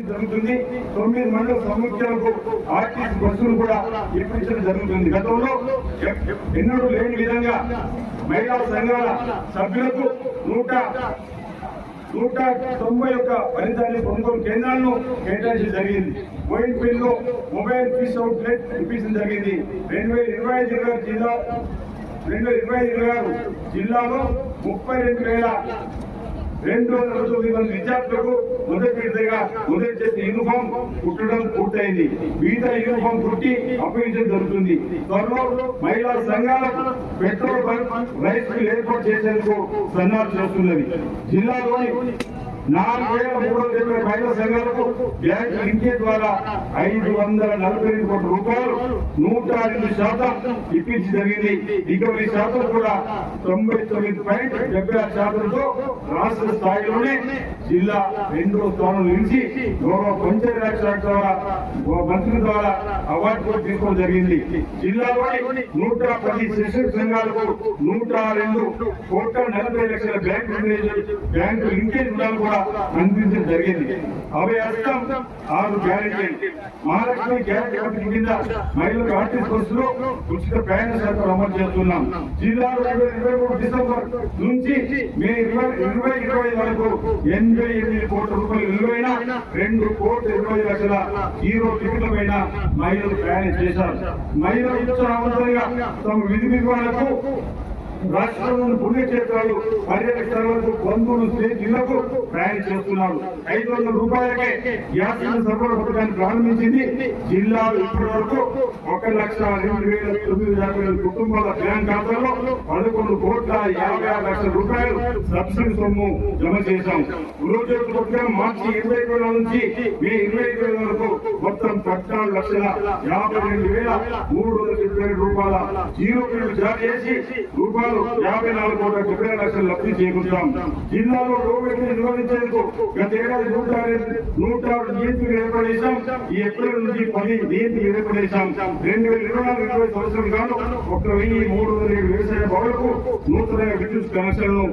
జరుగుతుంది 9 మండల సముద్రాలకు ఆర్టీసీ బస్సులు కూడా ఇప్పించడం జరుగుతుంది. గతంలో ఎన్నడూ లేని విధంగా మహిళా సంఘాల సభ్యులకు 191 ఫలితాన్ని కొనుగోలు కేంద్రాలను కేటాయించడం జరిగింది. బోయిన్పల్లిలో మొబైల్ ఫిష్ అవుట్లెట్ ఇప్పించడం జరిగింది. 2025 జిల్లాలో 32,229 మంది విద్యార్థులకు మొదటి చేసే యూనిఫామ్ కుట్టడం పూర్తయింది. మిగతా యూనిఫామ్ కుట్టి అప్పగించడం జరుగుతుంది. త్వరలో మహిళా సంఘాలకు పెట్రోల్ బంక్ రైస్ మిల్ ఏర్పాటు చేసేందుకు సన్నాహాలు చేస్తున్నది. జిల్లాలోని 4,370 మహిళా సంఘాలకు బ్యాంక్ లింకేజ్ ద్వారా 542 కోట్ల రూపాయలు 102% ఇప్పించి జరిగింది. రికవరీ శాతం కూడా 99.76%తో రాష్ట్ర స్థాయిలోనే జిల్లా 2వ స్థానం నిలిచి గౌరవ పంచాయతీరాజ్ శాఖ ద్వారా మంత్రి ద్వారా అవార్డు కూడా తీసుకోవడం జరిగింది. జిల్లాలోని 110 సెషన్ సంఘాలకు 102,40,00,000 బ్యాంకు లింకేజ్ రుణాలు కూడా అందించడం జరిగింది. అభయహస్తం 6 గ్యారెంటీలు మహాలక్ష్మి గ్యారెంటీ పథకం కింద మహిళలకు ఆర్టీసీ బస్సులో ఉచిత ప్రయాణ సౌకర్యం అమలు చేస్తున్నాం. జిల్లాలో 2023 డిసెంబర్ నుంచి మే 2025 వరకు 88 కోట్ల రూపాయల విలువైన 2,20,00,000 హీరో టికెట్లపైన మహిళలు ప్రయాణం చేశారు. మహిళలు ఉత్సాహవంతంగా తమ విధి నిర్వహణకు రాష్ట్రంలోని పుణ్యక్షేత్రాలు పర్యాటక స్థలాలకు బంధువులు స్నేహితులకు ప్రయాణం చేస్తున్నారు. 500 రూపాయలకే గ్యాస్ సరఫరా పథకాన్ని ప్రారంభించింది. జిల్లాలో ఇప్పటి వరకు 1,02,950 కుటుంబాల బ్యాంక్ ఖాతాల్లో 11,50,00,000 రూపాయలు సబ్సిడీ సొమ్ము జమ చేశాం. గృహజ్యోతి పథకం మార్చి 25 నుంచి మే 25 వరకు మొత్తం 14,52,377 రూపాయల జీరో బిల్లు జారీ చేసి రూపాయలు 54,70,00,000 లబ్ధి చేకూర్చాం. జిల్లాలో కోవిడ్ నిర్వహించేందుకు గత ఏడాది 106 నియంత్రణ ఏర్పడేశాం. ఈ ఏప్రిల్ నుంచి 10 నియంత్రణ ఏర్పడేశాం. 2024-25 సంవత్సరం గాను 1,307 వ్యవసాయ భవనాలకు నూతన విద్యుత్ కనెక్షన్లు